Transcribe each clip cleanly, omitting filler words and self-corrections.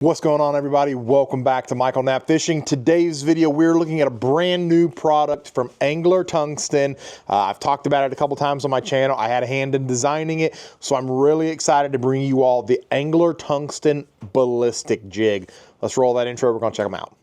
What's going on, everybody? Welcome back to Michael Knapp Fishing. Today's video, we're looking at a brand new product from Angler Tungsten. I've talked about it a couple times on my channel. I had a hand in designing it, so I'm really excited to bring you all the Angler Tungsten Ball-istic Jig. Let's roll that intro. We're going to check them out.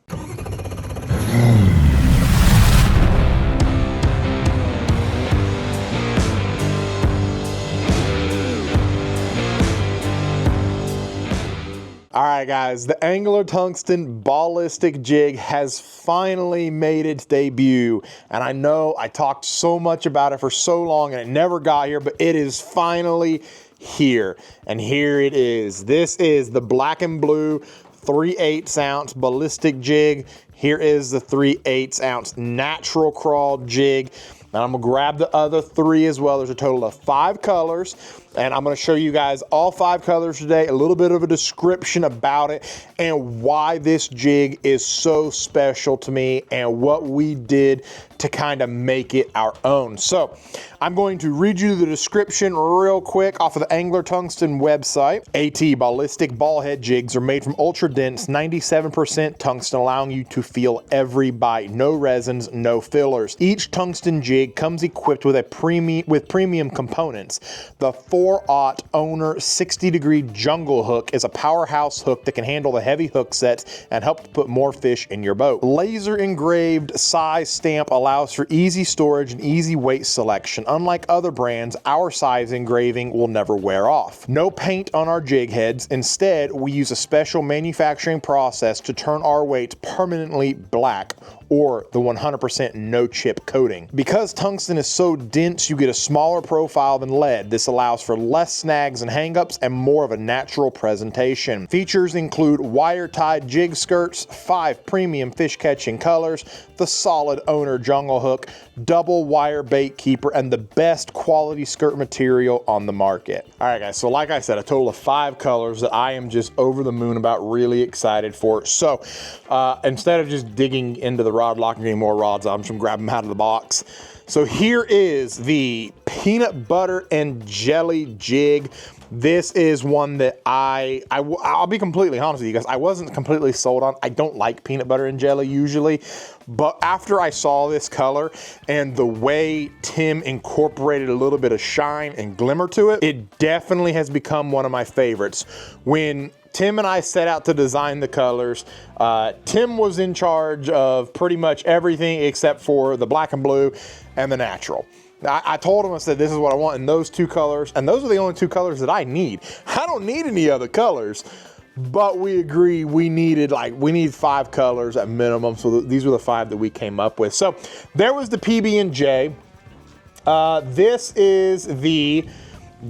All right, guys, the Angler Tungsten Ball-istic Jig has finally made its debut. And I know I talked so much about it for so long and it never got here, but it is finally here. And here it is. This is the black and blue 3/8 ounce ballistic jig. Here is the 3/8 ounce natural crawl jig. And I'm gonna grab the other three as well. There's a total of 5 colors. And I'm gonna show you guys all 5 colors today, a little bit of a description about it and why this jig is so special to me and what we did to kind of make it our own. So I'm going to read you the description real quick off of the Angler Tungsten website. AT ballistic ball head jigs are made from ultra dense 97% tungsten, allowing you to feel every bite. No resins, no fillers. Each tungsten jig comes equipped with premium components. The 4/0 owner 60-degree jungle hook is a powerhouse hook that can handle the heavy hook sets and help to put more fish in your boat. Laser engraved size stamp allows for easy storage and easy weight selection. Unlike other brands, our size engraving will never wear off. No paint on our jig heads. Instead, we use a special manufacturing process to turn our weights permanently black, or the 100% no chip coating. Because tungsten is so dense, you get a smaller profile than lead. This allows for less snags and hangups and more of a natural presentation. Features include wire-tied jig skirts, 5 premium fish catching colors, the solid owner jungle hook, double wire bait keeper, and the best quality skirt material on the market. All right, guys, so like I said, a total of 5 colors that I am just over the moon about, really excited for. So instead of just digging into the rod locker, getting more rods, I'm just gonna grab them out of the box. So here is the peanut butter and jelly jig. This is one that I'll be completely honest with you guys, I wasn't completely sold on. I don't like peanut butter and jelly usually, but after I saw this color and the way Tim incorporated a little bit of shine and glimmer to it, it definitely has become one of my favorites. When Tim and I set out to design the colors, Tim was in charge of pretty much everything except for the black and blue and the natural. I told him, I said, this is what I want in those 2 colors, and those are the only 2 colors that I need. I don't need any other colors, but we agreed we need 5 colors at minimum, so these were the 5 that we came up with. So there was the PB&J. This is the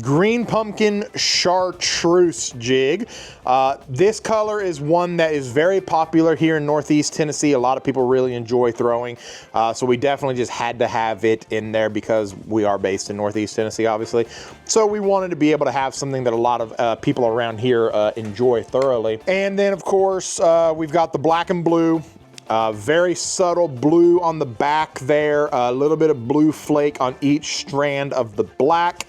green pumpkin chartreuse jig. This color is one that is very popular here in Northeast Tennessee. A lot of people really enjoy throwing, so we definitely just had to have it in there because we are based in Northeast Tennessee, obviously. So we wanted to be able to have something that a lot of people around here enjoy thoroughly. And then, of course, we've got the black and blue. Very subtle blue on the back there, a little bit of blue flake on each strand of the black.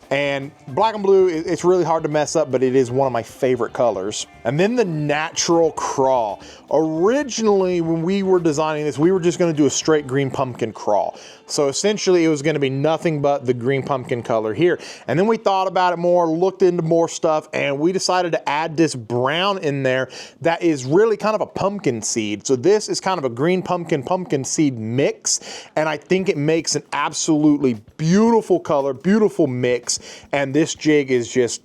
And black and blue, it's really hard to mess up, but it is one of my favorite colors. And then the natural crawl. Originally, when we were designing this, we were just gonna do a straight green pumpkin crawl. So essentially, it was gonna be nothing but the green pumpkin color here. And then we thought about it more, looked into more stuff, and we decided to add this brown in there that is really kind of a pumpkin seed. So this is kind of a green pumpkin seed mix, and I think it makes an absolutely beautiful color, beautiful mix. And this jig is just,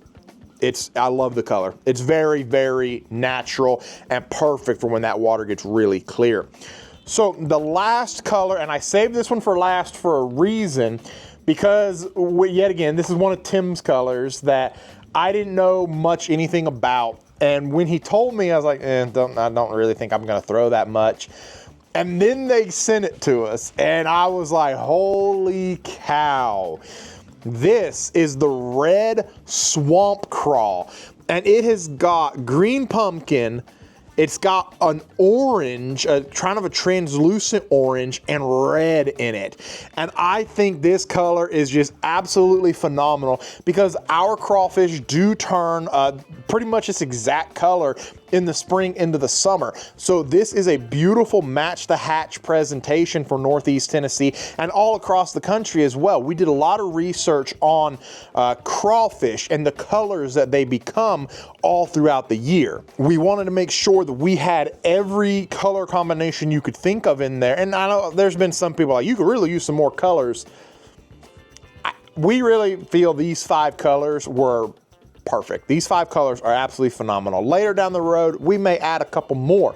I love the color. It's very, very natural and perfect for when that water gets really clear. So the last color, and I saved this one for last for a reason, because yet again, this is one of Tim's colors that I didn't know much anything about. And when he told me, I was like, I don't really think I'm gonna throw that much. And then they sent it to us, and I was like, holy cow. This is the red swamp crawl, and it has got green pumpkin, It's got an orange, kind of a translucent orange and red in it. And I think this color is just absolutely phenomenal because our crawfish do turn pretty much this exact color in the spring into the summer. So this is a beautiful match the hatch presentation for Northeast Tennessee and all across the country as well. We did a lot of research on crawfish and the colors that they become all throughout the year. We wanted to make sure that we had every color combination you could think of in there. And I know there's been some people like, you could really use some more colors. We really feel these 5 colors were perfect. These 5 colors are absolutely phenomenal. Later down the road, we may add a couple more,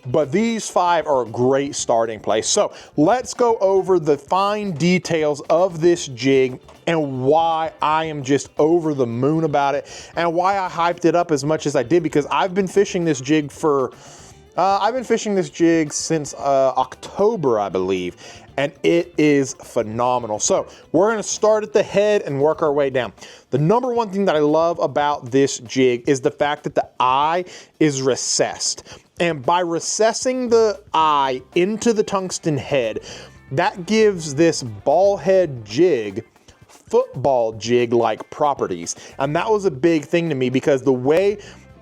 but these 5 are a great starting place. So let's go over the fine details of this jig and why I am just over the moon about it and why I hyped it up as much as I did, because I've been fishing this jig since October, I believe, and it is phenomenal. So we're gonna start at the head and work our way down. The number one thing that I love about this jig is the fact that the eye is recessed. And by recessing the eye into the tungsten head, that gives this ball head jig football jig-like properties. And that was a big thing to me, because the way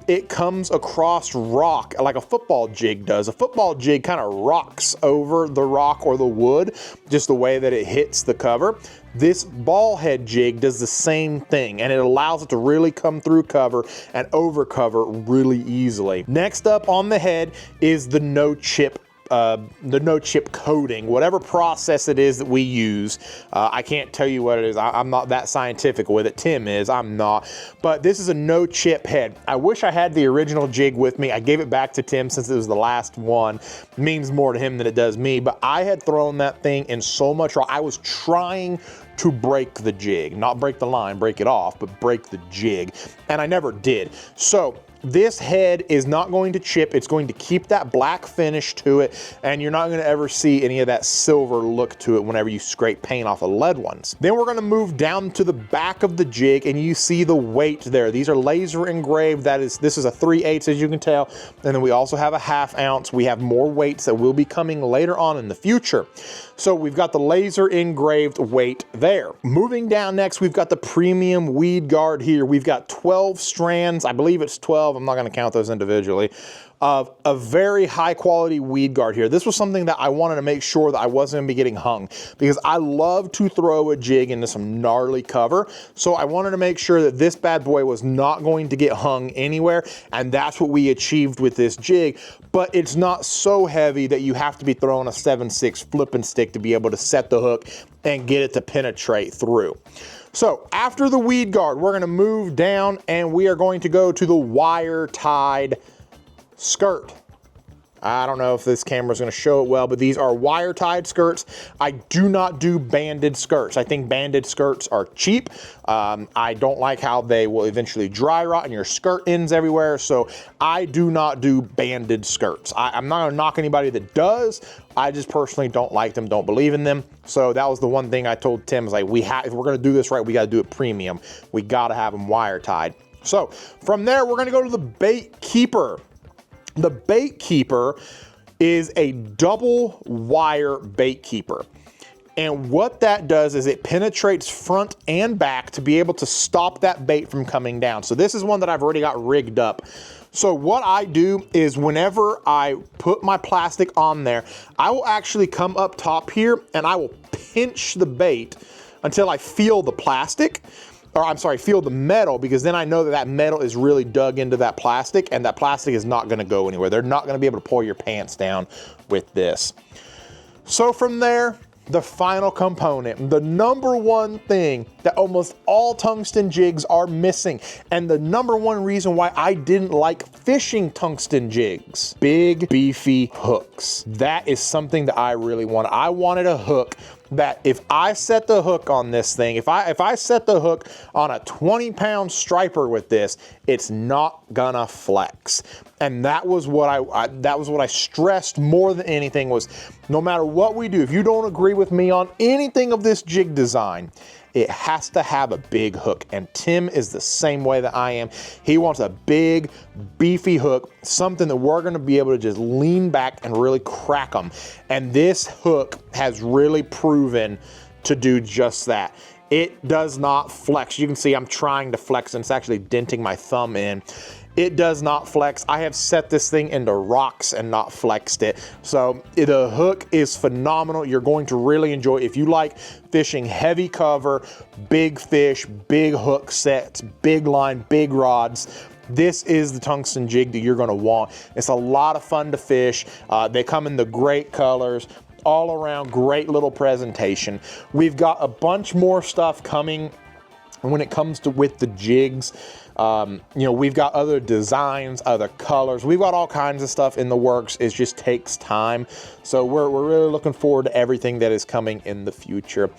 it comes across rock like a football jig does. A football jig kind of rocks over the rock or the wood, just the way that it hits the cover. This ball head jig does the same thing, and it allows it to really come through cover and over cover really easily. Next up on the head is the no chip coating, whatever process it is that we use. I can't tell you what it is. I'm not that scientific with it. Tim is, I'm not. But this is a no chip head. I wish I had the original jig with me. I gave it back to Tim since it was the last one. It means more to him than it does me, but I had thrown that thing in so much rock. I was trying to break the jig, not break the line, break it off, but break the jig, and I never did. So this head is not going to chip. It's going to keep that black finish to it, and you're not going to ever see any of that silver look to it whenever you scrape paint off the lead ones. Then we're going to move down to the back of the jig, and you see the weight there. These are laser engraved. This is a 3/8, as you can tell, and then we also have a 1/2 ounce. We have more weights that will be coming later on in the future. So we've got the laser engraved weight there. Moving down next, we've got the premium weed guard here. We've got 12 strands. I believe it's 12. I'm not going to count those individually, of a very high quality weed guard here. This was something that I wanted to make sure that I wasn't going to be getting hung, because I love to throw a jig into some gnarly cover. So I wanted to make sure that this bad boy was not going to get hung anywhere, and that's what we achieved with this jig. But it's not so heavy that you have to be throwing a 7/6 flipping stick to be able to set the hook and get it to penetrate through. So after the weed guard, we're going to move down, and we are going to go to the wire tied skirt. I don't know if this camera is going to show it well, but these are wire tied skirts. I do not do banded skirts. I think banded skirts are cheap. I don't like how they will eventually dry rot and your skirt ends everywhere. So I do not do banded skirts. I'm not going to knock anybody that does. I just personally don't like them, don't believe in them. So that was the one thing I told Tim, is like, if we're going to do this right, we got to do it premium. We got to have them wire tied. So from there, we're going to go to the bait keeper. The bait keeper is a double wire bait keeper. And what that does is it penetrates front and back to be able to stop that bait from coming down. So this is one that I've already got rigged up. So what I do is whenever I put my plastic on there, I will actually come up top here and I will pinch the bait until I feel the plastic. Or I'm sorry, feel the metal, because then I know that that metal is really dug into that plastic, and that plastic is not gonna go anywhere. They're not gonna be able to pull your pants down with this. So from there, the final component, the number one thing that almost all tungsten jigs are missing, and the number one reason why I didn't like fishing tungsten jigs: big, beefy hooks. That is something that I really wanted. I wanted a hook that if I set the hook on this thing, if I set the hook on a 20-pound striper with this, it's not gonna flex. And that was what I stressed more than anything, was no matter what we do, if you don't agree with me on anything of this jig design, it has to have a big hook. And Tim is the same way that I am. He wants a big, beefy hook, something that we're gonna be able to just lean back and really crack them. And this hook has really proven to do just that. It does not flex. You can see I'm trying to flex, and it's actually denting my thumb in. it does not flex. I have set this thing into rocks and not flexed it. So the hook is phenomenal. You're going to really enjoy it. If you like fishing heavy cover, big fish, big hook sets, big line, big rods, this is the tungsten jig that you're gonna want. It's a lot of fun to fish. They come in the great colors, all around great little presentation. We've got a bunch more stuff coming when it comes to with the jigs. You know, we've got other designs, other colors. We've got all kinds of stuff in the works. It just takes time. So we're really looking forward to everything that is coming in the future.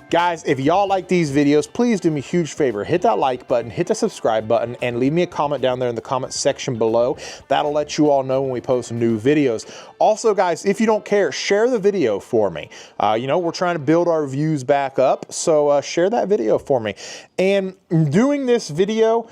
Guys, if y'all like these videos, please do me a huge favor. Hit that like button, hit the subscribe button, and leave me a comment down there in the comment section below. That'll let you all know when we post new videos. Also, guys, if you don't care, share the video for me. You know, we're trying to build our views back up, so share that video for me. And doing this video,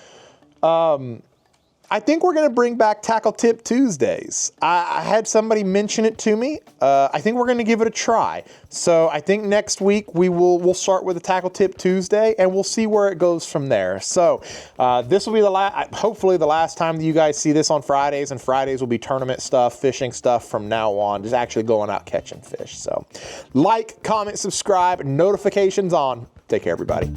I think we're going to bring back Tackle Tip Tuesdays. I had somebody mention it to me. I think we're going to give it a try. So I think next week we'll start with a Tackle Tip Tuesday, and we'll see where it goes from there. So this will be hopefully the last time that you guys see this on Fridays, and Fridays will be tournament stuff, fishing stuff from now on, just actually going out catching fish. So like, comment, subscribe, notifications on. Take care, everybody.